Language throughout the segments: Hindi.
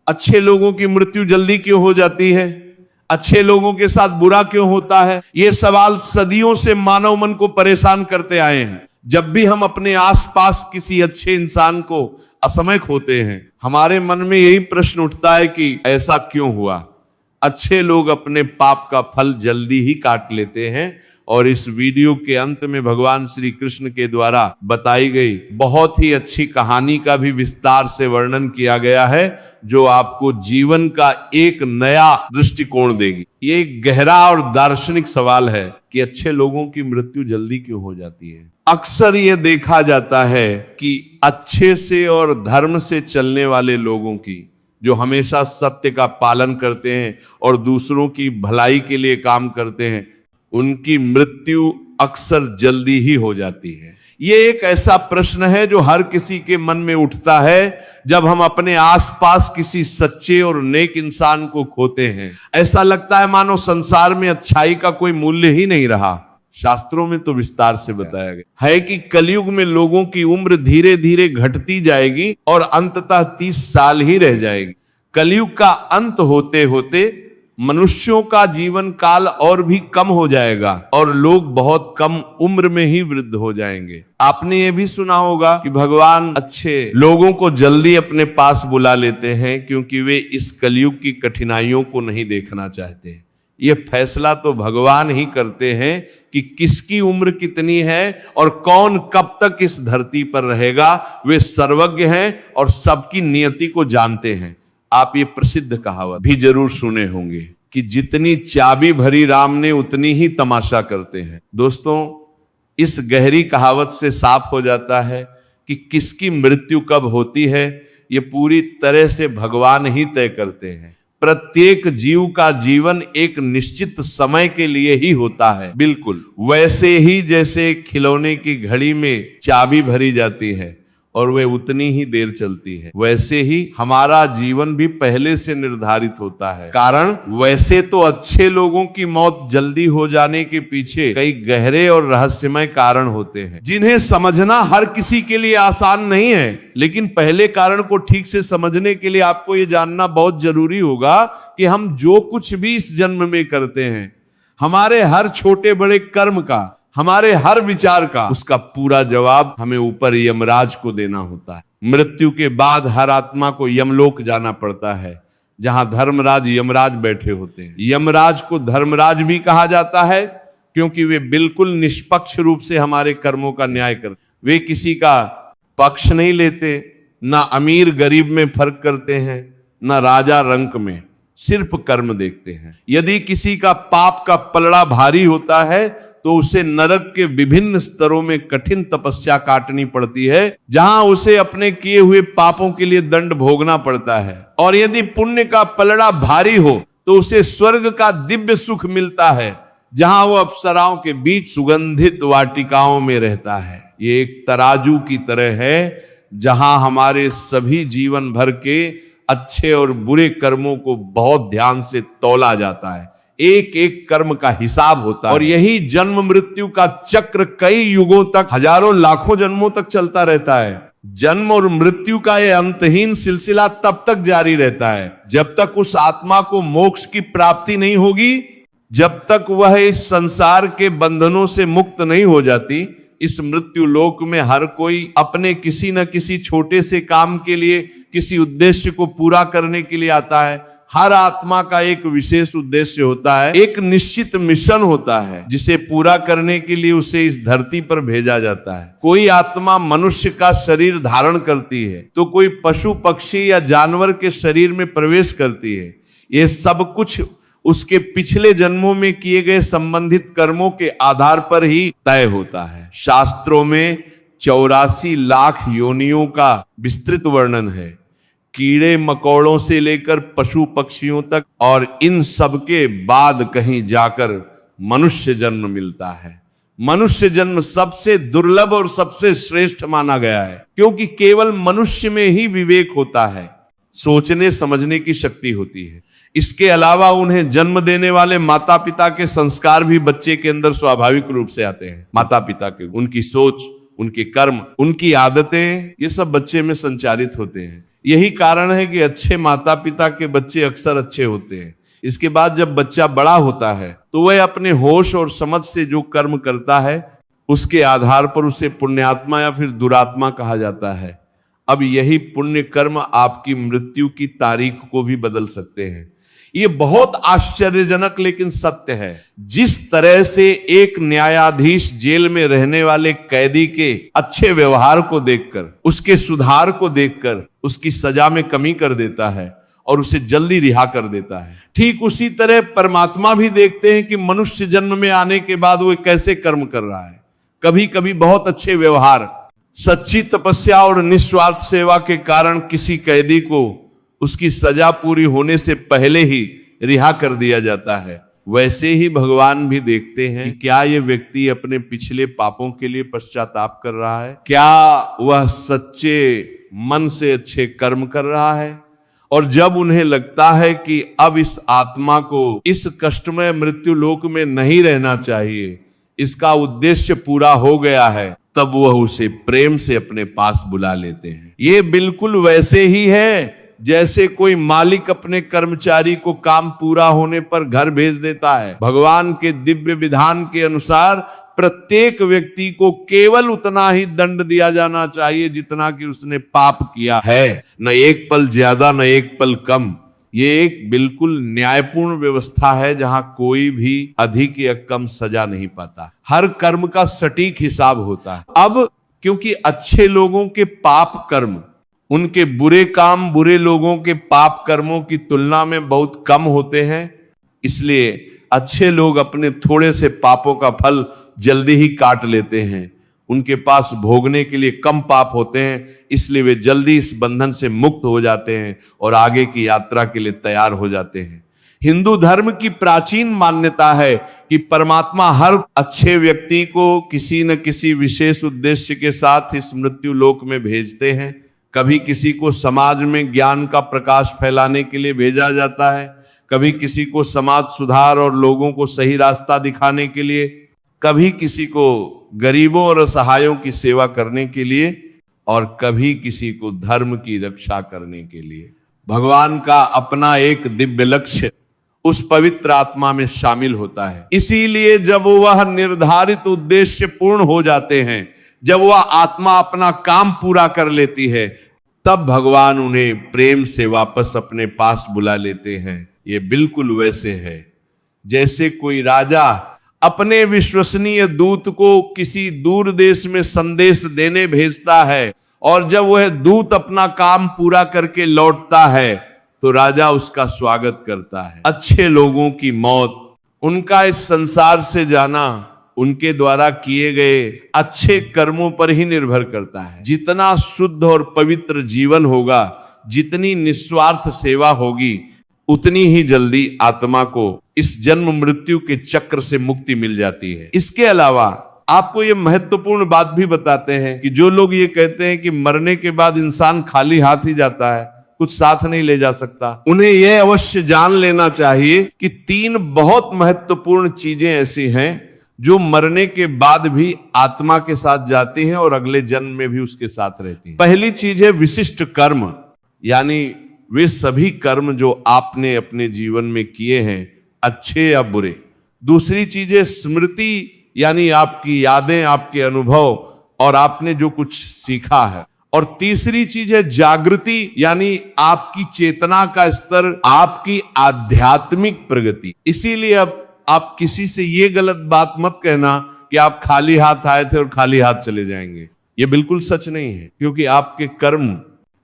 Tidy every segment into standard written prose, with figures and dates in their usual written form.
अच्छे लोगों की मृत्यु जल्दी क्यों हो जाती है? अच्छे लोगों के साथ बुरा क्यों होता है? ये सवाल सदियों से मानव मन को परेशान करते आए हैं। जब भी हम अपने आसपास किसी अच्छे इंसान को असमय खोते हैं, हमारे मन में यही प्रश्न उठता है कि ऐसा क्यों हुआ? अच्छे लोग अपने पाप का फल जल्दी ही काट लेते हैं। और इस वीडियो के अंत में भगवान श्री कृष्ण के द्वारा बताई गई बहुत ही अच्छी कहानी का भी विस्तार से वर्णन किया गया है, जो आपको जीवन का एक नया दृष्टिकोण देगी। ये एक गहरा और दार्शनिक सवाल है कि अच्छे लोगों की मृत्यु जल्दी क्यों हो जाती है। अक्सर ये देखा जाता है कि अच्छे से और धर्म से चलने वाले लोगों की, जो हमेशा सत्य का पालन करते हैं और दूसरों की भलाई के लिए काम करते हैं, उनकी मृत्यु अक्सर जल्दी ही हो जाती है। ये एक ऐसा प्रश्न है जो हर किसी के मन में उठता है जब हम अपने आसपास किसी सच्चे और नेक इंसान को खोते हैं। ऐसा लगता है मानो संसार में अच्छाई का कोई मूल्य ही नहीं रहा। शास्त्रों में तो विस्तार से बताया गया है कि कलयुग में लोगों की उम्र धीरे धीरे घटती जाएगी और अंततः 30 साल ही रह जाएगी। कलयुग का अंत होते होते मनुष्यों का जीवन काल और भी कम हो जाएगा और लोग बहुत कम उम्र में ही वृद्ध हो जाएंगे। आपने ये भी सुना होगा कि भगवान अच्छे लोगों को जल्दी अपने पास बुला लेते हैं क्योंकि वे इस कलयुग की कठिनाइयों को नहीं देखना चाहते। ये फैसला तो भगवान ही करते हैं कि किसकी उम्र कितनी है और कौन कब तक इस धरती पर रहेगा। वे सर्वज्ञ हैं और सबकी नियति को जानते हैं। आप ये प्रसिद्ध कहावत भी जरूर सुने होंगे कि जितनी चाबी भरी राम ने उतनी ही तमाशा करते हैं। दोस्तों, इस गहरी कहावत से साफ हो जाता है कि किसकी मृत्यु कब होती है, ये पूरी तरह से भगवान ही तय करते हैं। प्रत्येक जीव का जीवन एक निश्चित समय के लिए ही होता है, बिल्कुल वैसे ही जैसे खिलौने की घड़ी में चाबी भरी जाती है और वह उतनी ही देर चलती है, वैसे ही हमारा जीवन भी पहले से निर्धारित होता है। कारण वैसे तो अच्छे लोगों की मौत जल्दी हो जाने के पीछे कई गहरे और रहस्यमय कारण होते हैं, जिन्हें समझना हर किसी के लिए आसान नहीं है। लेकिन पहले कारण को ठीक से समझने के लिए आपको ये जानना बहुत जरूरी होगा कि हम जो कुछ भी इस जन्म में करते हैं, हमारे हर छोटे बड़े कर्म का, हमारे हर विचार का, उसका पूरा जवाब हमें ऊपर यमराज को देना होता है। मृत्यु के बाद हर आत्मा को यमलोक जाना पड़ता है, जहां धर्मराज यमराज बैठे होते हैं। यमराज को धर्मराज भी कहा जाता है क्योंकि वे बिल्कुल निष्पक्ष रूप से हमारे कर्मों का न्याय करते। वे किसी का पक्ष नहीं लेते, ना अमीर गरीब में फर्क करते हैं, ना राजा रंक में, सिर्फ कर्म देखते हैं। यदि किसी का पाप का पलड़ा भारी होता है तो उसे नरक के विभिन्न स्तरों में कठिन तपस्या काटनी पड़ती है, जहां उसे अपने किए हुए पापों के लिए दंड भोगना पड़ता है। और यदि पुण्य का पलड़ा भारी हो तो उसे स्वर्ग का दिव्य सुख मिलता है, जहां वो अप्सराओं के बीच सुगंधित वाटिकाओं में रहता है। ये एक तराजू की तरह है, जहां हमारे सभी जीवन भर के अच्छे और बुरे कर्मों को बहुत ध्यान से तौला जाता है। एक एक कर्म का हिसाब होता है और यही जन्म मृत्यु का चक्र कई युगों तक, हजारों लाखों जन्मों तक चलता रहता है। जन्म और मृत्यु का यह अंतहीन सिलसिला तब तक जारी रहता है जब तक उस आत्मा को मोक्ष की प्राप्ति नहीं होगी, जब तक वह इस संसार के बंधनों से मुक्त नहीं हो जाती। इस मृत्यु लोक में हर कोई अपने किसी न किसी छोटे से काम के लिए, किसी उद्देश्य को पूरा करने के लिए आता है। हर आत्मा का एक विशेष उद्देश्य होता है, एक निश्चित मिशन होता है, जिसे पूरा करने के लिए उसे इस धरती पर भेजा जाता है। कोई आत्मा मनुष्य का शरीर धारण करती है तो कोई पशु पक्षी या जानवर के शरीर में प्रवेश करती है। यह सब कुछ उसके पिछले जन्मों में किए गए संबंधित कर्मों के आधार पर ही तय होता है। शास्त्रों में 84 लाख योनियों का विस्तृत वर्णन है, कीड़े मकोड़ों से लेकर पशु पक्षियों तक, और इन सब के बाद कहीं जाकर मनुष्य जन्म मिलता है। मनुष्य जन्म सबसे दुर्लभ और सबसे श्रेष्ठ माना गया है क्योंकि केवल मनुष्य में ही विवेक होता है, सोचने समझने की शक्ति होती है। इसके अलावा उन्हें जन्म देने वाले माता पिता के संस्कार भी बच्चे के अंदर स्वाभाविक रूप से आते हैं। माता पिता के उनकी सोच, उनके कर्म, उनकी आदतें, ये सब बच्चे में संचारित होते हैं। यही कारण है कि अच्छे माता पिता के बच्चे अक्सर अच्छे होते हैं। इसके बाद जब बच्चा बड़ा होता है तो वह अपने होश और समझ से जो कर्म करता है उसके आधार पर उसे पुण्यात्मा या फिर दुरात्मा कहा जाता है। अब यही पुण्य कर्म आपकी मृत्यु की तारीख को भी बदल सकते हैं। ये बहुत आश्चर्यजनक लेकिन सत्य है। जिस तरह से एक न्यायाधीश जेल में रहने वाले कैदी के अच्छे व्यवहार को देखकर, उसके सुधार को देखकर उसकी सजा में कमी कर देता है और उसे जल्दी रिहा कर देता है, ठीक उसी तरह परमात्मा भी देखते हैं कि मनुष्य जन्म में आने के बाद वो कैसे कर्म कर रहा है। कभी कभी बहुत अच्छे व्यवहार, सच्ची तपस्या और निस्वार्थ सेवा के कारण किसी कैदी को उसकी सजा पूरी होने से पहले ही रिहा कर दिया जाता है। वैसे ही भगवान भी देखते हैं कि क्या ये व्यक्ति अपने पिछले पापों के लिए पश्चाताप कर रहा है, क्या वह सच्चे मन से अच्छे कर्म कर रहा है। और जब उन्हें लगता है कि अब इस आत्मा को इस कष्टमय मृत्यु लोक में नहीं रहना चाहिए, इसका उद्देश्य पूरा हो गया है, तब वह उसे प्रेम से अपने पास बुला लेते हैं। ये बिल्कुल वैसे ही है जैसे कोई मालिक अपने कर्मचारी को काम पूरा होने पर घर भेज देता है। भगवान के दिव्य विधान के अनुसार प्रत्येक व्यक्ति को केवल उतना ही दंड दिया जाना चाहिए जितना कि उसने पाप किया है, न एक पल ज्यादा न एक पल कम। ये एक बिल्कुल न्यायपूर्ण व्यवस्था है जहां कोई भी अधिक या कम सजा नहीं पाता। हर कर्म का सटीक हिसाब होता है। अब क्योंकि अच्छे लोगों के पाप कर्म उनके बुरे काम बुरे लोगों के पाप कर्मों की तुलना में बहुत कम होते हैं, इसलिए अच्छे लोग अपने थोड़े से पापों का फल जल्दी ही काट लेते हैं। उनके पास भोगने के लिए कम पाप होते हैं, इसलिए वे जल्दी इस बंधन से मुक्त हो जाते हैं और आगे की यात्रा के लिए तैयार हो जाते हैं। हिंदू धर्म की प्राचीन मान्यता है कि परमात्मा हर अच्छे व्यक्ति को किसी न किसी विशेष उद्देश्य के साथ इस मृत्यु लोक में भेजते हैं। कभी किसी को समाज में ज्ञान का प्रकाश फैलाने के लिए भेजा जाता है, कभी किसी को समाज सुधार और लोगों को सही रास्ता दिखाने के लिए, कभी किसी को गरीबों और असहायों की सेवा करने के लिए, और कभी किसी को धर्म की रक्षा करने के लिए। भगवान का अपना एक दिव्य लक्ष्य उस पवित्र आत्मा में शामिल होता है। इसीलिए जब वह निर्धारित उद्देश्य पूर्ण हो जाते हैं, जब वह आत्मा अपना काम पूरा कर लेती है, तब भगवान उन्हें प्रेम से वापस अपने पास बुला लेते हैं। ये बिल्कुल वैसे है जैसे कोई राजा अपने विश्वसनीय दूत को किसी दूर देश में संदेश देने भेजता है, और जब वह दूत अपना काम पूरा करके लौटता है तो राजा उसका स्वागत करता है। अच्छे लोगों की मौत, उनका इस संसार से जाना उनके द्वारा किए गए अच्छे कर्मों पर ही निर्भर करता है। जितना शुद्ध और पवित्र जीवन होगा, जितनी निस्वार्थ सेवा होगी, उतनी ही जल्दी आत्मा को इस जन्म मृत्यु के चक्र से मुक्ति मिल जाती है। इसके अलावा आपको ये महत्वपूर्ण बात भी बताते हैं कि जो लोग ये कहते हैं कि मरने के बाद इंसान खाली हाथ ही जाता है, कुछ साथ नहीं ले जा सकता, उन्हें यह अवश्य जान लेना चाहिए कि 3 बहुत महत्वपूर्ण चीजें ऐसी हैं जो मरने के बाद भी आत्मा के साथ जाती हैं और अगले जन्म में भी उसके साथ रहती हैं। पहली चीज है विशिष्ट कर्म, यानी वे सभी कर्म जो आपने अपने जीवन में किए हैं, अच्छे या बुरे। दूसरी चीज है स्मृति, यानी आपकी यादें, आपके अनुभव और आपने जो कुछ सीखा है। और तीसरी चीज है जागृति, यानी आपकी चेतना का स्तर, आपकी आध्यात्मिक प्रगति। इसीलिए अब आप किसी से ये गलत बात मत कहना कि आप खाली हाथ आए थे और खाली हाथ चले जाएंगे। ये बिल्कुल सच नहीं है, क्योंकि आपके कर्म,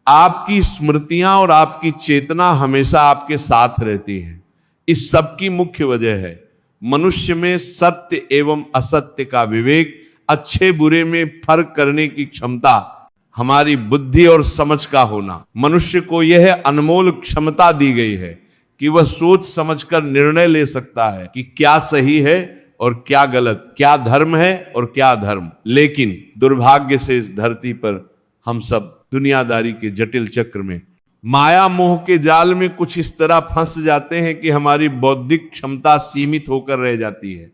आपकी स्मृतियां और आपकी चेतना हमेशा आपके साथ रहती है। इस सब की मुख्य वजह है मनुष्य में सत्य एवं असत्य का विवेक, अच्छे बुरे में फर्क करने की क्षमता, हमारी बुद्धि और समझ का होना। मनुष्य को यह अनमोल क्षमता दी गई है कि वह सोच समझकर निर्णय ले सकता है कि क्या सही है और क्या गलत, क्या धर्म है और क्या अधर्म। लेकिन दुर्भाग्य से इस धरती पर हम सब दुनियादारी के जटिल चक्र में, माया मोह के जाल में कुछ इस तरह फंस जाते हैं कि हमारी बौद्धिक क्षमता सीमित होकर रह जाती है।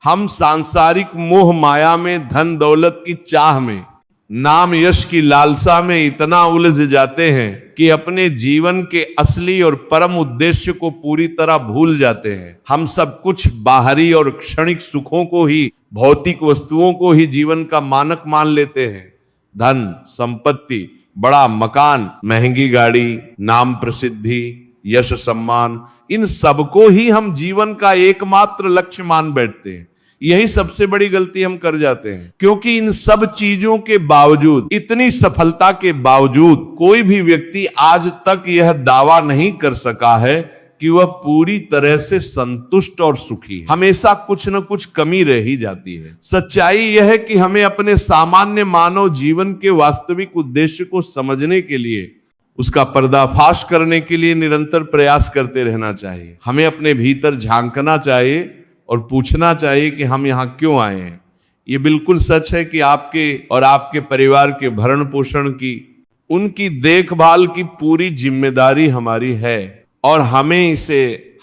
हम सांसारिक मोह माया में, धन दौलत की चाह में नाम यश की लालसा में इतना उलझ जाते हैं कि अपने जीवन के असली और परम उद्देश्य को पूरी तरह भूल जाते हैं। हम सब कुछ बाहरी और क्षणिक सुखों को ही, भौतिक वस्तुओं को ही जीवन का मानक मान लेते हैं। धन, संपत्ति, बड़ा मकान, महंगी गाड़ी, नाम प्रसिद्धि, यश सम्मान, इन सबको ही हम जीवन का एकमात्र लक्ष्य मान बैठते हैं। यही सबसे बड़ी गलती हम कर जाते हैं, क्योंकि इन सब चीजों के बावजूद, इतनी सफलता के बावजूद कोई भी व्यक्ति आज तक यह दावा नहीं कर सका है कि वह पूरी तरह से संतुष्ट और सुखी है। हमेशा कुछ न कुछ कमी रह ही जाती है। सच्चाई यह है कि हमें अपने सामान्य मानव जीवन के वास्तविक उद्देश्य को समझने के लिए, उसका पर्दाफाश करने के लिए निरंतर प्रयास करते रहना चाहिए। हमें अपने भीतर झांकना चाहिए और पूछना चाहिए कि हम यहाँ क्यों आए हैं। ये बिल्कुल सच है कि आपके और आपके परिवार के भरण पोषण की, उनकी देखभाल की पूरी जिम्मेदारी हमारी है और हमें इसे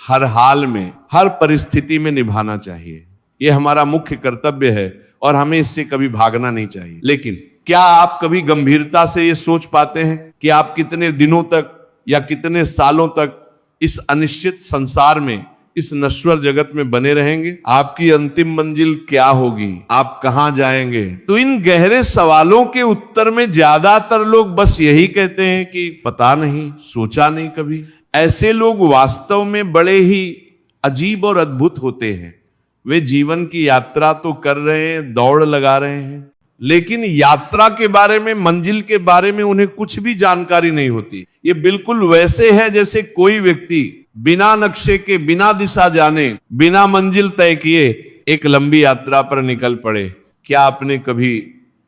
हर हाल में, हर परिस्थिति में निभाना चाहिए। ये हमारा मुख्य कर्तव्य है और हमें इससे कभी भागना नहीं चाहिए। लेकिन क्या आप कभी गंभीरता से ये सोच पाते हैं कि आप कितने दिनों तक या कितने सालों तक इस अनिश्चित संसार में, इस नश्वर जगत में बने रहेंगे? आपकी अंतिम मंजिल क्या होगी? आप कहां जाएंगे? तो इन गहरे सवालों के उत्तर में ज्यादातर लोग बस यही कहते हैं कि पता नहीं, सोचा नहीं कभी। ऐसे लोग वास्तव में बड़े ही अजीब और अद्भुत होते हैं। वे जीवन की यात्रा तो कर रहे हैं, दौड़ लगा रहे हैं, लेकिन यात्रा के बारे में, मंजिल के बारे में उन्हें कुछ भी जानकारी नहीं होती। ये बिल्कुल वैसे है जैसे कोई व्यक्ति बिना नक्शे के, बिना दिशा जाने, बिना मंजिल तय किए एक लंबी यात्रा पर निकल पड़े। क्या आपने कभी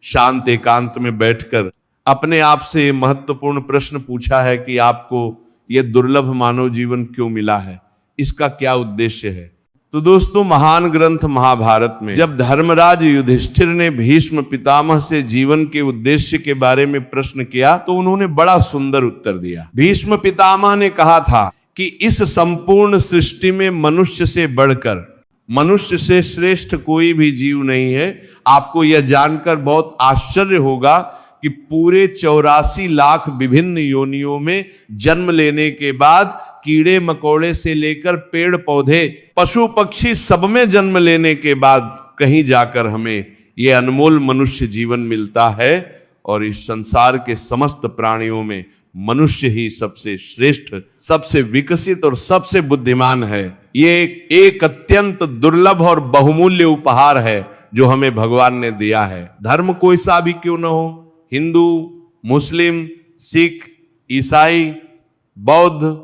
शांत एकांत में बैठकर अपने आप से ये महत्वपूर्ण प्रश्न पूछा है कि आपको यह दुर्लभ मानव जीवन क्यों मिला है? इसका क्या उद्देश्य है? तो दोस्तों, महान ग्रंथ महाभारत में जब धर्मराज युधिष्ठिर ने भीष्म पितामह से जीवन के उद्देश्य के बारे में प्रश्न किया तो उन्होंने बड़ा सुंदर उत्तर दिया। भीष्म पितामह ने कहा था कि इस संपूर्ण सृष्टि में मनुष्य से बढ़कर, मनुष्य से श्रेष्ठ कोई भी जीव नहीं है। आपको यह जानकर बहुत आश्चर्य होगा कि पूरे 84 लाख विभिन्न योनियों में जन्म लेने के बाद कीड़े मकोड़े से लेकर पेड़ पौधे, पशु पक्षी, सब में जन्म लेने के बाद कहीं जाकर हमें यह अनमोल मनुष्य जीवन मिलता है। और इस संसार के समस्त प्राणियों में मनुष्य ही सबसे श्रेष्ठ, सबसे विकसित और सबसे बुद्धिमान है। ये एक अत्यंत दुर्लभ और बहुमूल्य उपहार है जो हमें भगवान ने दिया है। धर्म कोई सा भी क्यों न हो, हिंदू, मुस्लिम, सिख, ईसाई, बौद्ध,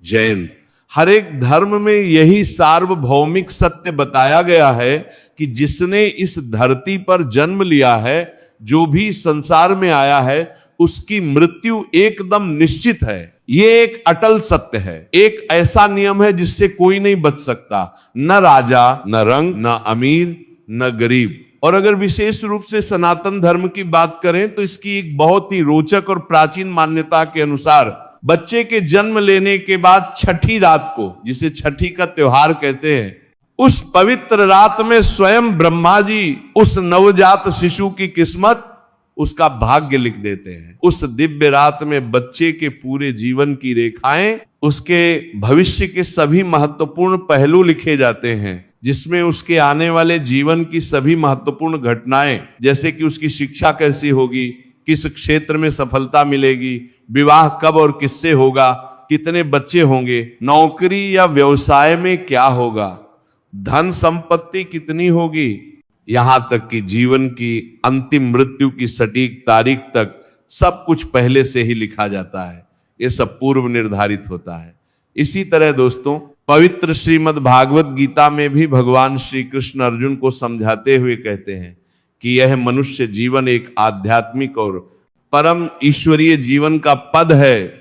जैन, हर एक धर्म में यही सार्वभौमिक सत्य बताया गया है कि जिसने इस धरती पर जन्म लिया है, जो भी संसार में आया है, उसकी मृत्यु एकदम निश्चित है। ये एक अटल सत्य है, एक ऐसा नियम है जिससे कोई नहीं बच सकता, न राजा, न रंग, न अमीर, न गरीब। और अगर विशेष रूप से सनातन धर्म की बात करें तो इसकी एक बहुत ही रोचक और प्राचीन मान्यता के अनुसार बच्चे के जन्म लेने के बाद छठी रात को, जिसे छठी का त्योहार कहते हैं, उस पवित्र रात में स्वयं ब्रह्मा जी उस नवजात शिशु की किस्मत, उसका भाग्य लिख देते हैं। उस दिव्य रात में बच्चे के पूरे जीवन की रेखाएं, उसके भविष्य के सभी महत्वपूर्ण पहलू लिखे जाते हैं, जिसमें उसके आने वाले जीवन की सभी महत्वपूर्ण घटनाएं, जैसे कि उसकी शिक्षा कैसी होगी, किस क्षेत्र में सफलता मिलेगी, विवाह कब और किससे होगा, कितने बच्चे होंगे, नौकरी या व्यवसाय में क्या होगा, धन संपत्ति कितनी होगी, यहां तक कि जीवन की अंतिम मृत्यु की सटीक तारीख तक सब कुछ पहले से ही लिखा जाता है। यह सब पूर्व निर्धारित होता है। इसी तरह दोस्तों, पवित्र श्रीमद् भागवत गीता में भी भगवान श्री कृष्ण अर्जुन को समझाते हुए कहते हैं कि यह मनुष्य जीवन एक आध्यात्मिक और परम ईश्वरीय जीवन का पद है,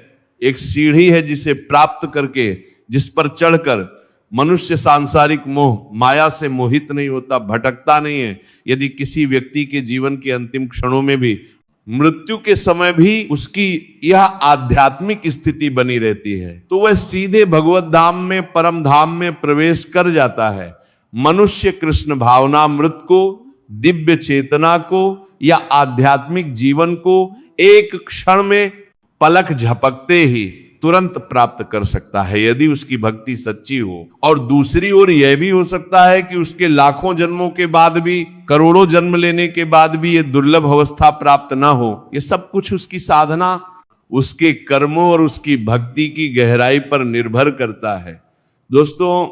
एक सीढ़ी है जिसे प्राप्त करके, जिस पर चढ़कर मनुष्य सांसारिक मोह, माया से मोहित नहीं होता, भटकता नहीं है। यदि किसी व्यक्ति के जीवन के अंतिम क्षणों में भी, मृत्यु के समय भी उसकी यह आध्यात्मिक स्थिति बनी रहती है, तो वह सीधे भगवत धाम में, परम धाम में प्रवेश कर जाता है। मनुष्य कृष्ण भावनामृत को, दिव्य चेतना को, या आध्यात्मिक जीवन को एक क्षण में पलक झपकते ही तुरंत प्राप्त कर सकता है यदि उसकी भक्ति सच्ची हो। और दूसरी ओर यह भी हो सकता है कि उसके लाखों जन्मों के बाद भी, करोड़ों जन्म लेने के बाद भी ये दुर्लभ अवस्था प्राप्त ना हो। ये सब कुछ उसकी साधना, उसके कर्मों और उसकी भक्ति की गहराई पर निर्भर करता है। दोस्तों,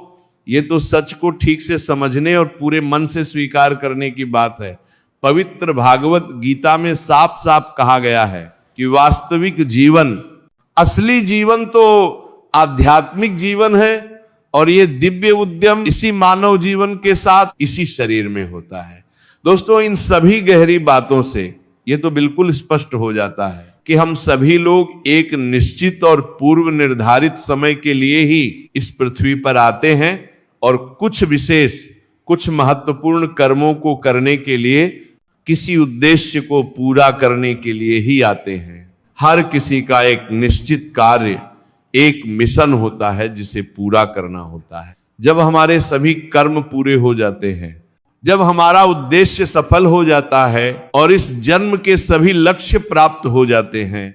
ये तो सच को ठीक से समझने और पूरे मन से स्वीकार करने की बात है। पवित्र भागवत गीता में साफ साफ कहा गया है कि वास्तविक जीवन, असली जीवन तो आध्यात्मिक जीवन है और ये दिव्य उद्यम इसी मानव जीवन के साथ इसी शरीर में होता है। दोस्तों, इन सभी गहरी बातों से ये तो बिल्कुल स्पष्ट हो जाता है कि हम सभी लोग एक निश्चित और पूर्व निर्धारित समय के लिए ही इस पृथ्वी पर आते हैं और कुछ विशेष, कुछ महत्वपूर्ण कर्मों को करने के लिए, किसी उद्देश्य को पूरा करने के लिए ही आते हैं। हर किसी का एक निश्चित कार्य, एक मिशन होता है जिसे पूरा करना होता है। जब हमारे सभी कर्म पूरे हो जाते हैं, जब हमारा उद्देश्य सफल हो जाता है और इस जन्म के सभी लक्ष्य प्राप्त हो जाते हैं,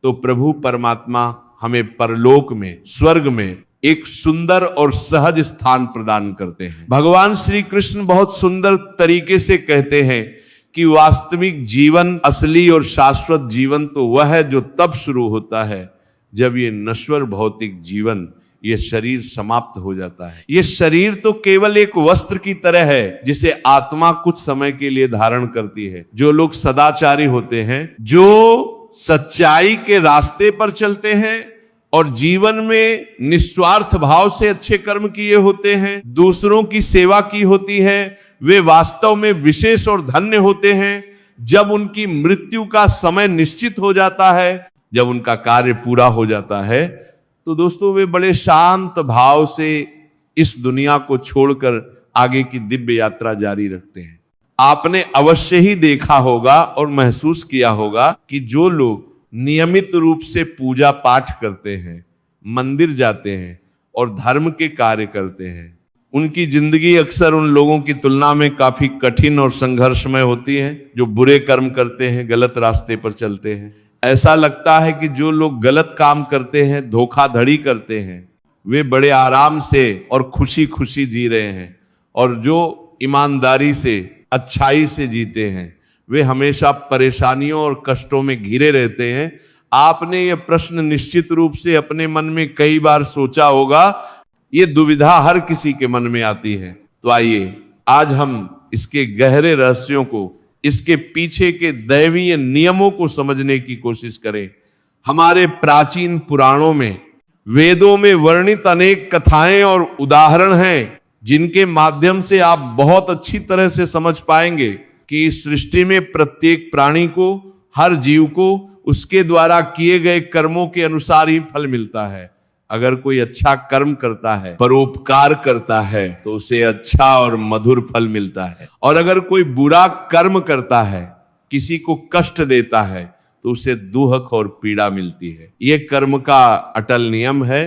तो प्रभु परमात्मा हमें परलोक में, स्वर्ग में एक सुंदर और सहज स्थान प्रदान करते हैं। भगवान श्री कृष्ण बहुत सुंदर तरीके से कहते हैं कि वास्तविक जीवन, असली और शाश्वत जीवन तो वह है जो तब शुरू होता है जब ये नश्वर भौतिक जीवन, ये शरीर समाप्त हो जाता है। ये शरीर तो केवल एक वस्त्र की तरह है जिसे आत्मा कुछ समय के लिए धारण करती है। जो लोग सदाचारी होते हैं, जो सच्चाई के रास्ते पर चलते हैं और जीवन में निस्वार्थ भाव से अच्छे कर्म किए होते हैं, दूसरों की सेवा की होती है, वे वास्तव में विशेष और धन्य होते हैं। जब उनकी मृत्यु का समय निश्चित हो जाता है, जब उनका कार्य पूरा हो जाता है, तो दोस्तों वे बड़े शांत भाव से इस दुनिया को छोड़कर आगे की दिव्य यात्रा जारी रखते हैं। आपने अवश्य ही देखा होगा और महसूस किया होगा कि जो लोग नियमित रूप से पूजा पाठ करते हैं, मंदिर जाते हैं और धर्म के कार्य करते हैं, उनकी जिंदगी अक्सर उन लोगों की तुलना में काफी कठिन और संघर्षमय होती है जो बुरे कर्म करते हैं, गलत रास्ते पर चलते हैं। ऐसा लगता है कि जो लोग गलत काम करते हैं, धोखाधड़ी करते हैं, वे बड़े आराम से और खुशी खुशी जी रहे हैं, और जो ईमानदारी से, अच्छाई से जीते हैं, वे हमेशा परेशानियों और कष्टों में घिरे रहते हैं। आपने ये प्रश्न निश्चित रूप से अपने मन में कई बार सोचा होगा। ये दुविधा हर किसी के मन में आती है। तो आइए आज हम इसके गहरे रहस्यों को, इसके पीछे के दैवीय नियमों को समझने की कोशिश करें। हमारे प्राचीन पुराणों में, वेदों में वर्णित अनेक कथाएं और उदाहरण हैं जिनके माध्यम से आप बहुत अच्छी तरह से समझ पाएंगे कि इस सृष्टि में प्रत्येक प्राणी को, हर जीव को उसके द्वारा किए गए कर्मों के अनुसार ही फल मिलता है। अगर कोई अच्छा कर्म करता है, परोपकार करता है, तो उसे अच्छा और मधुर फल मिलता है, और अगर कोई बुरा कर्म करता है, किसी को कष्ट देता है, तो उसे दुख और पीड़ा मिलती है। ये कर्म का अटल नियम है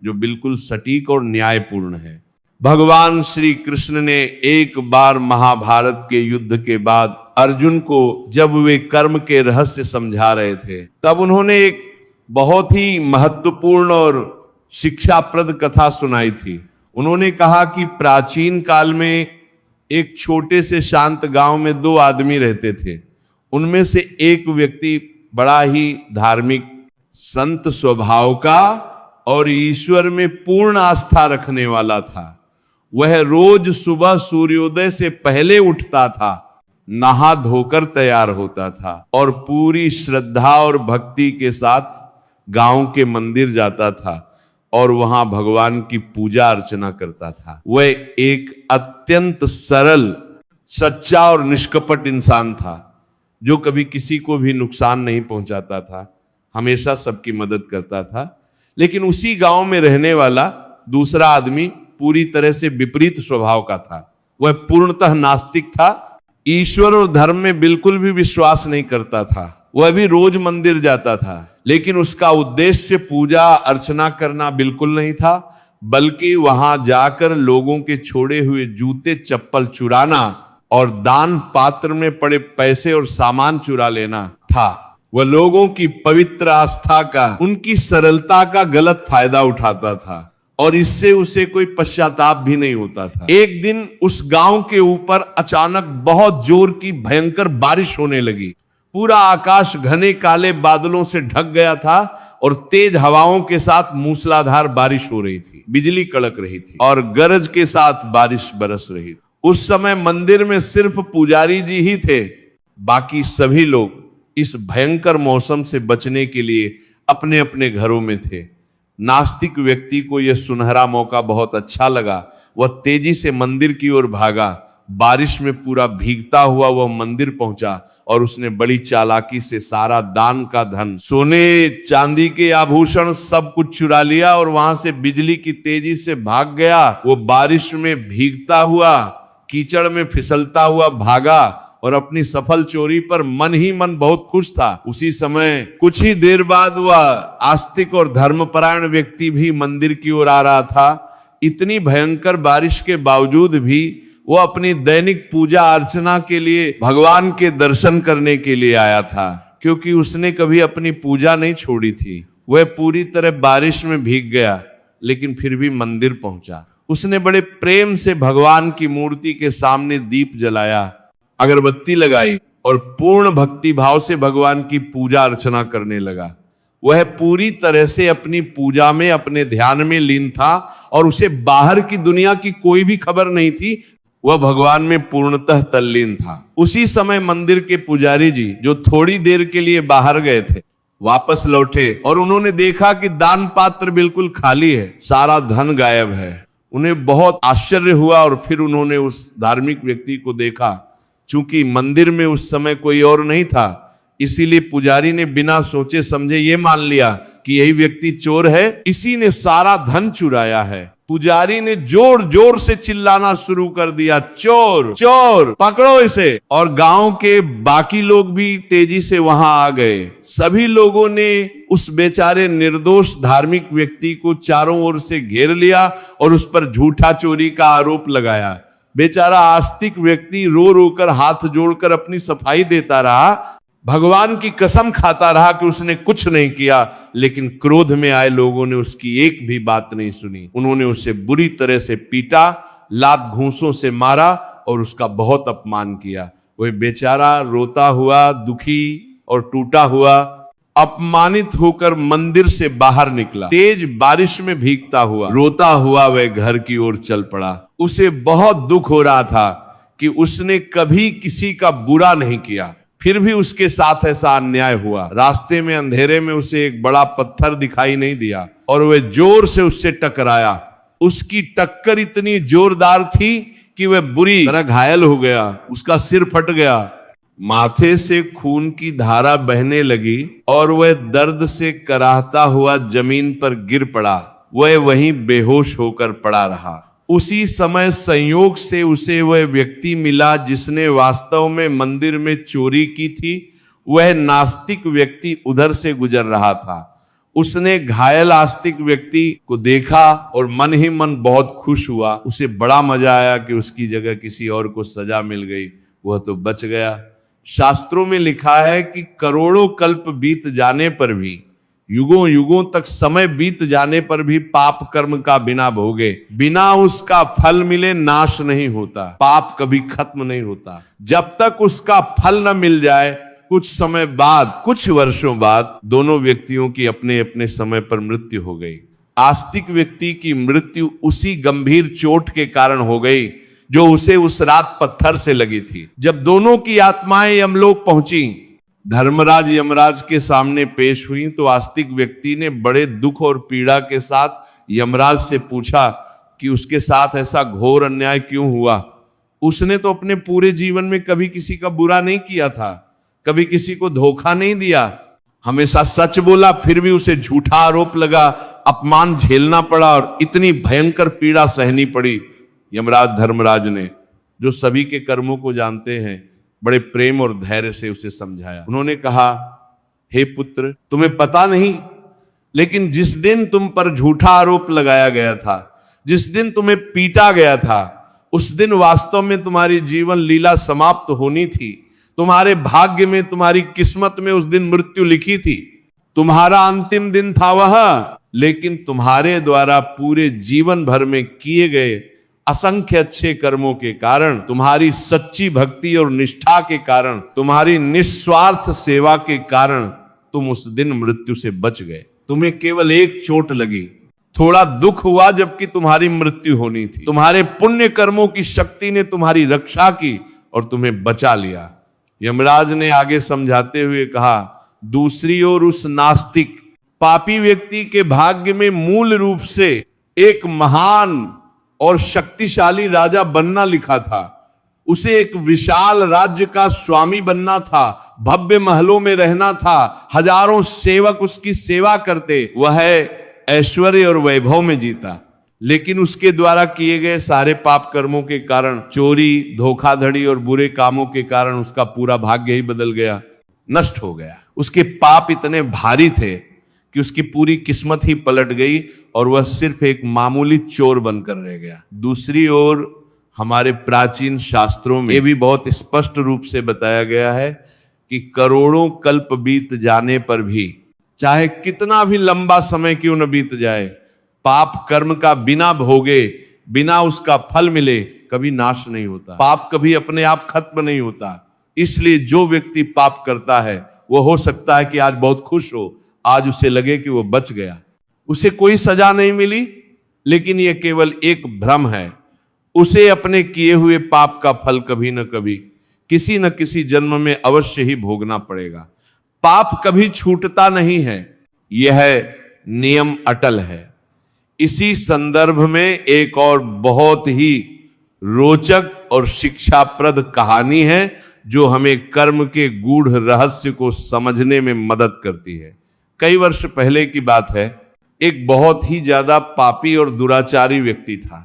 जो बिल्कुल सटीक और न्यायपूर्ण है। भगवान श्री कृष्ण ने एक बार महाभारत के युद्ध के बाद अर्जुन को जब वे कर्म के रहस्य समझा रहे थे, तब उन्होंने एक बहुत ही महत्वपूर्ण और शिक्षाप्रद कथा सुनाई थी। उन्होंने कहा कि प्राचीन काल में एक छोटे से शांत गांव में दो आदमी रहते थे। उनमें से एक व्यक्ति बड़ा ही धार्मिक, संत स्वभाव का और ईश्वर में पूर्ण आस्था रखने वाला था। वह रोज सुबह सूर्योदय से पहले उठता था, नहा धोकर तैयार होता था और पूरी श्रद्धा और भक्ति के साथ गांव के मंदिर जाता था और वहां भगवान की पूजा अर्चना करता था। वह एक अत्यंत सरल, सच्चा और निष्कपट इंसान था जो कभी किसी को भी नुकसान नहीं पहुंचाता था, हमेशा सबकी मदद करता था। लेकिन उसी गांव में रहने वाला दूसरा आदमी पूरी तरह से विपरीत स्वभाव का था। वह पूर्णतः नास्तिक था, ईश्वर और धर्म में बिल्कुल भी विश्वास नहीं करता था। वह भी रोज मंदिर जाता था, लेकिन उसका उद्देश्य पूजा अर्चना करना बिल्कुल नहीं था, बल्कि वहां जाकर लोगों के छोड़े हुए जूते चप्पल चुराना और दान पात्र में पड़े पैसे और सामान चुरा लेना था। वह लोगों की पवित्र आस्था का, उनकी सरलता का गलत फायदा उठाता था और इससे उसे कोई पश्चाताप भी नहीं होता था। एक दिन उस गांव के ऊपर अचानक बहुत जोर की भयंकर बारिश होने लगी। पूरा आकाश घने काले बादलों से ढक गया था और तेज हवाओं के साथ मूसलाधार बारिश हो रही थी। बिजली कड़क रही थी और गरज के साथ बारिश बरस रही थी। उस समय मंदिर में सिर्फ पुजारी जी ही थे। बाकी सभी लोग इस भयंकर मौसम से बचने के लिए अपने अपने घरों में थे। नास्तिक व्यक्ति को यह सुनहरा मौका बहुत अच्छा लगा। वह तेजी से मंदिर की ओर भागा। बारिश में पूरा भीगता हुआ वह मंदिर पहुंचा और उसने बड़ी चालाकी से सारा दान का धन, सोने चांदी के आभूषण सब कुछ चुरा लिया और वहां से बिजली की तेजी से भाग गया। वो बारिश में भीगता हुआ, कीचड़ में फिसलता हुआ भागा और अपनी सफल चोरी पर मन ही मन बहुत खुश था। उसी समय कुछ ही देर बाद वह आस्तिक और धर्मपरायण व्यक्ति भी मंदिर की ओर आ रहा था। इतनी भयंकर बारिश के बावजूद भी वो अपनी दैनिक पूजा अर्चना के लिए भगवान के दर्शन करने के लिए आया था, क्योंकि उसने कभी अपनी पूजा नहीं छोड़ी थी। वह पूरी तरह बारिश में भीग गया लेकिन फिर भी मंदिर पहुंचा। उसने बड़े प्रेम से भगवान की मूर्ति के सामने दीप जलाया, अगरबत्ती लगाई और पूर्ण भक्ति भाव से भगवान की पूजा अर्चना करने लगा। वह पूरी तरह से अपनी पूजा में, अपने ध्यान में लीन था और उसे बाहर की दुनिया की कोई भी खबर नहीं थी। वह भगवान में पूर्णतः तल्लीन था। उसी समय मंदिर के पुजारी जी, जो थोड़ी देर के लिए बाहर गए थे, वापस लौटे और उन्होंने देखा कि दान पात्र बिल्कुल खाली है, सारा धन गायब है। उन्हें बहुत आश्चर्य हुआ और फिर उन्होंने उस धार्मिक व्यक्ति को देखा। चूंकि मंदिर में उस समय कोई और नहीं था, इसीलिए पुजारी ने बिना सोचे समझे ये मान लिया कि यही व्यक्ति चोर है, इसी ने सारा धन चुराया है। पुजारी ने जोर जोर से चिल्लाना शुरू कर दिया, चोर चोर, पकड़ो इसे। और गांव के बाकी लोग भी तेजी से वहां आ गए। सभी लोगों ने उस बेचारे निर्दोष धार्मिक व्यक्ति को चारों ओर से घेर लिया और उस पर झूठा चोरी का आरोप लगाया। बेचारा आस्तिक व्यक्ति रो रो कर हाथ जोड़कर अपनी सफाई देता रहा, भगवान की कसम खाता रहा कि उसने कुछ नहीं किया। लेकिन क्रोध में आए लोगों ने उसकी एक भी बात नहीं सुनी। उन्होंने उसे बुरी तरह से पीटा, लात घूंसों से मारा और उसका बहुत अपमान किया। वह बेचारा रोता हुआ, दुखी और टूटा हुआ, अपमानित होकर मंदिर से बाहर निकला। तेज बारिश में भीगता हुआ, रोता हुआ वह घर की ओर चल पड़ा। उसे बहुत दुख हो रहा था कि उसने कभी किसी का बुरा नहीं किया, फिर भी उसके साथ ऐसा अन्याय हुआ। रास्ते में अंधेरे में उसे एक बड़ा पत्थर दिखाई नहीं दिया और वह जोर से उससे टकराया। उसकी टक्कर इतनी जोरदार थी कि वह बुरी तरह घायल हो गया। उसका सिर फट गया, माथे से खून की धारा बहने लगी और वह दर्द से कराहता हुआ जमीन पर गिर पड़ा। वह वहीं बेहोश होकर पड़ा रहा। उसी समय संयोग से उसे वह व्यक्ति मिला जिसने वास्तव में मंदिर में चोरी की थी। वह नास्तिक व्यक्ति उधर से गुजर रहा था। उसने घायल आस्तिक व्यक्ति को देखा और मन ही मन बहुत खुश हुआ। उसे बड़ा मजा आया कि उसकी जगह किसी और को सजा मिल गई, वह तो बच गया। शास्त्रों में लिखा है कि करोड़ों कल्प बीत जाने पर भी, युगों युगों तक समय बीत जाने पर भी पाप कर्म का बिना भोगे, बिना उसका फल मिले नाश नहीं होता। पाप कभी खत्म नहीं होता। जब तक उसका फल न मिल जाए, कुछ समय बाद, कुछ वर्षों बाद दोनों व्यक्तियों की अपने अपने समय पर मृत्यु हो गई। आस्तिक व्यक्ति की मृत्यु उसी गंभीर चोट के कारण हो गई जो उसे उस रात पत्थर से लगी थी। जब दोनों की आत्माएं यमलोक पहुंची, धर्मराज यमराज के सामने पेश हुई, तो आस्तिक व्यक्ति ने बड़े दुख और पीड़ा के साथ यमराज से पूछा कि उसके साथ ऐसा घोर अन्याय क्यों हुआ। उसने तो अपने पूरे जीवन में कभी किसी का बुरा नहीं किया था, कभी किसी को धोखा नहीं दिया, हमेशा सच बोला, फिर भी उसे झूठा आरोप लगा, अपमान झेलना पड़ा और इतनी भयंकर पीड़ा सहनी पड़ी। यमराज धर्मराज ने, जो सभी के कर्मों को जानते हैं, बड़े प्रेम और धैर्य से उसे समझाया। उन्होंने कहा, हे पुत्र, तुम्हें पता नहीं, लेकिन जिस दिन तुम पर झूठा आरोप लगाया गया था, जिस दिन तुम्हें पीटा गया था, उस दिन वास्तव में तुम्हारी जीवन लीला समाप्त होनी थी। तुम्हारे भाग्य में, तुम्हारी किस्मत में उस दिन मृत्यु लिखी थी। तुम्हारा अंतिम दिन था वह, लेकिन तुम्हारे द्वारा पूरे जीवन भर में किए गए असंख्य अच्छे कर्मों के कारण, तुम्हारी सच्ची भक्ति और निष्ठा के कारण, तुम्हारी निस्वार्थ सेवा के कारण तुम उस दिन मृत्यु से बच गए। तुम्हें केवल एक चोट लगी, थोड़ा दुख हुआ, जबकि तुम्हारी मृत्यु होनी थी। तुम्हारे पुण्य कर्मों की शक्ति ने तुम्हारी रक्षा की और तुम्हें बचा लिया। यमराज ने आगे समझाते हुए कहा, दूसरी ओर उस नास्तिक पापी व्यक्ति के भाग्य में मूल रूप से एक महान और शक्तिशाली राजा बनना लिखा था। उसे एक विशाल राज्य का स्वामी बनना था, भव्य महलों में रहना था, हजारों सेवक उसकी सेवा करते, वह ऐश्वर्य और वैभव में जीता। लेकिन उसके द्वारा किए गए सारे पाप कर्मों के कारण, चोरी, धोखाधड़ी और बुरे कामों के कारण उसका पूरा भाग्य ही बदल गया, नष्ट हो गया। उसके पाप इतने भारी थे कि उसकी पूरी किस्मत ही पलट गई और वह सिर्फ एक मामूली चोर बनकर रह गया। दूसरी ओर हमारे प्राचीन शास्त्रों में यह भी बहुत स्पष्ट रूप से बताया गया है कि करोड़ों कल्प बीत जाने पर भी, चाहे कितना भी लंबा समय क्यों न बीत जाए, पाप कर्म का बिना भोगे, बिना उसका फल मिले कभी नाश नहीं होता। पाप कभी अपने आप खत्म नहीं होता। इसलिए जो व्यक्ति पाप करता है वो हो सकता है कि आज बहुत खुश हो, आज उसे लगे कि वो बच गया, उसे कोई सजा नहीं मिली, लेकिन यह केवल एक भ्रम है। उसे अपने किए हुए पाप का फल कभी न कभी, किसी न किसी जन्म में अवश्य ही भोगना पड़ेगा। पाप कभी छूटता नहीं है, यह नियम अटल है। इसी संदर्भ में एक और बहुत ही रोचक और शिक्षाप्रद कहानी है जो हमें कर्म के गूढ़ रहस्य को समझने में मदद करती है। कई वर्ष पहले की बात है, एक बहुत ही ज्यादा पापी और दुराचारी व्यक्ति था।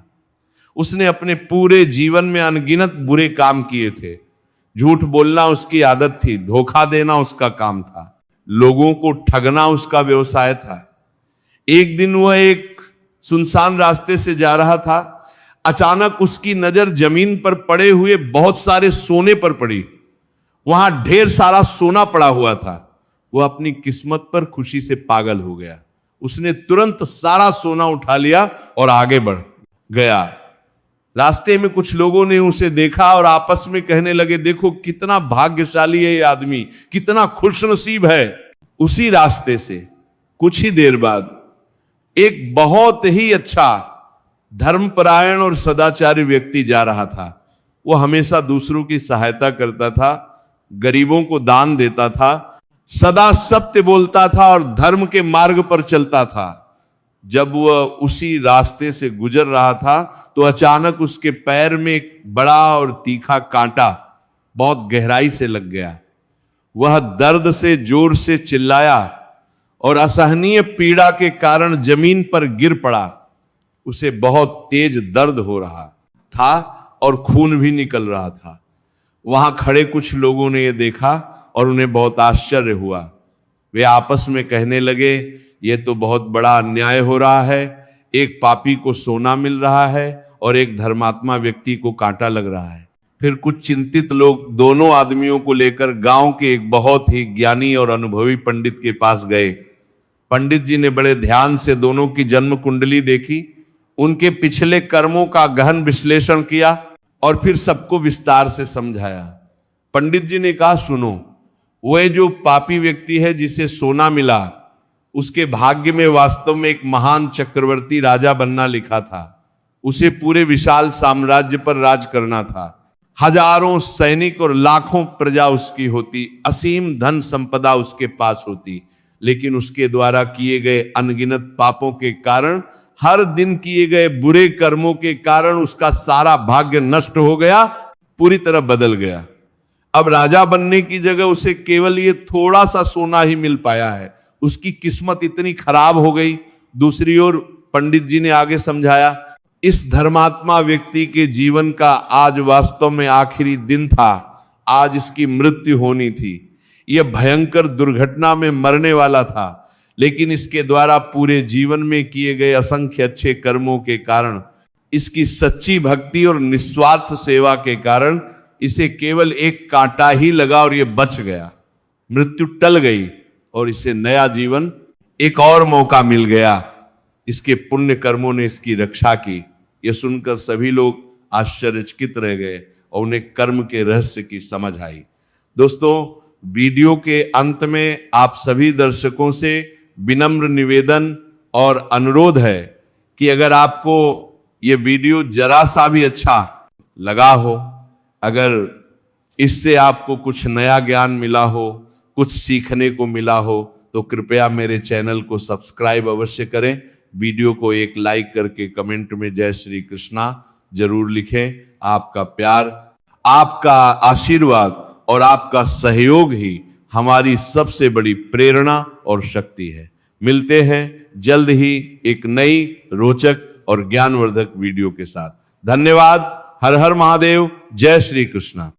उसने अपने पूरे जीवन में अनगिनत बुरे काम किए थे। झूठ बोलना उसकी आदत थी, धोखा देना उसका काम था, लोगों को ठगना उसका व्यवसाय था। एक दिन वह एक सुनसान रास्ते से जा रहा था। अचानक उसकी नजर जमीन पर पड़े हुए बहुत सारे सोने पर पड़ी। वहां ढेर सारा सोना पड़ा हुआ था। वह अपनी किस्मत पर खुशी से पागल हो गया। उसने तुरंत सारा सोना उठा लिया और आगे बढ़ गया। रास्ते में कुछ लोगों ने उसे देखा और आपस में कहने लगे, देखो कितना भाग्यशाली है ये आदमी, कितना खुशनसीब है। उसी रास्ते से कुछ ही देर बाद एक बहुत ही अच्छा धर्मपरायण और सदाचारी व्यक्ति जा रहा था। वो हमेशा दूसरों की सहायता करता था, गरीबों को दान देता था, सदा सत्य बोलता था और धर्म के मार्ग पर चलता था। जब वह उसी रास्ते से गुजर रहा था तो अचानक उसके पैर में एक बड़ा और तीखा कांटा बहुत गहराई से लग गया। वह दर्द से जोर से चिल्लाया और असहनीय पीड़ा के कारण जमीन पर गिर पड़ा। उसे बहुत तेज दर्द हो रहा था और खून भी निकल रहा था। वहां खड़े कुछ लोगों ने यह देखा और उन्हें बहुत आश्चर्य हुआ। वे आपस में कहने लगे, यह तो बहुत बड़ा अन्याय हो रहा है। एक पापी को सोना मिल रहा है और एक धर्मात्मा व्यक्ति को कांटा लग रहा है। फिर कुछ चिंतित लोग दोनों आदमियों को लेकर गांव के एक बहुत ही ज्ञानी और अनुभवी पंडित के पास गए। पंडित जी ने बड़े ध्यान से दोनों की जन्म कुंडली देखी, उनके पिछले कर्मों का गहन विश्लेषण किया और फिर सबको विस्तार से समझाया। पंडित जी ने कहा, सुनो, वह जो पापी व्यक्ति है जिसे सोना मिला, उसके भाग्य में वास्तव में एक महान चक्रवर्ती राजा बनना लिखा था। उसे पूरे विशाल साम्राज्य पर राज करना था। हजारों सैनिक और लाखों प्रजा उसकी होती, असीम धन संपदा उसके पास होती। लेकिन उसके द्वारा किए गए अनगिनत पापों के कारण, हर दिन किए गए बुरे कर्मों के कारण उसका सारा भाग्य नष्ट हो गया, पूरी तरह बदल गया। अब राजा बनने की जगह उसे केवल ये थोड़ा सा सोना ही मिल पाया है। उसकी किस्मत इतनी खराब हो गई। दूसरी ओर पंडित जी ने आगे समझाया, इस धर्मात्मा व्यक्ति के जीवन का आज वास्तव में आखिरी दिन था। आज इसकी मृत्यु होनी थी। यह भयंकर दुर्घटना में मरने वाला था, लेकिन इसके द्वारा पूरे जीवन में किए गए असंख्य अच्छे कर्मों के कारण इसकी सच्ची भक्ति और निस्वार्थ सेवा के कारण इसे केवल एक कांटा ही लगा और ये बच गया, मृत्यु टल गई और इसे नया जीवन, एक और मौका मिल गया। इसके पुण्य कर्मों ने इसकी रक्षा की। यह सुनकर सभी लोग आश्चर्यचकित रह गए और उन्हें कर्म के रहस्य की समझ आई। दोस्तों, वीडियो के अंत में आप सभी दर्शकों से विनम्र निवेदन और अनुरोध है कि अगर आपको ये वीडियो जरा सा भी अच्छा लगा हो, अगर इससे आपको कुछ नया ज्ञान मिला हो, कुछ सीखने को मिला हो, तो कृपया मेरे चैनल को सब्सक्राइब अवश्य करें। वीडियो को एक लाइक करके कमेंट में जय श्री कृष्णा जरूर लिखें। आपका प्यार, आपका आशीर्वाद और आपका सहयोग ही हमारी सबसे बड़ी प्रेरणा और शक्ति है। मिलते हैं जल्द ही एक नई रोचक और ज्ञानवर्धक वीडियो के साथ। धन्यवाद। हर हर महादेव। जय श्री कृष्णा।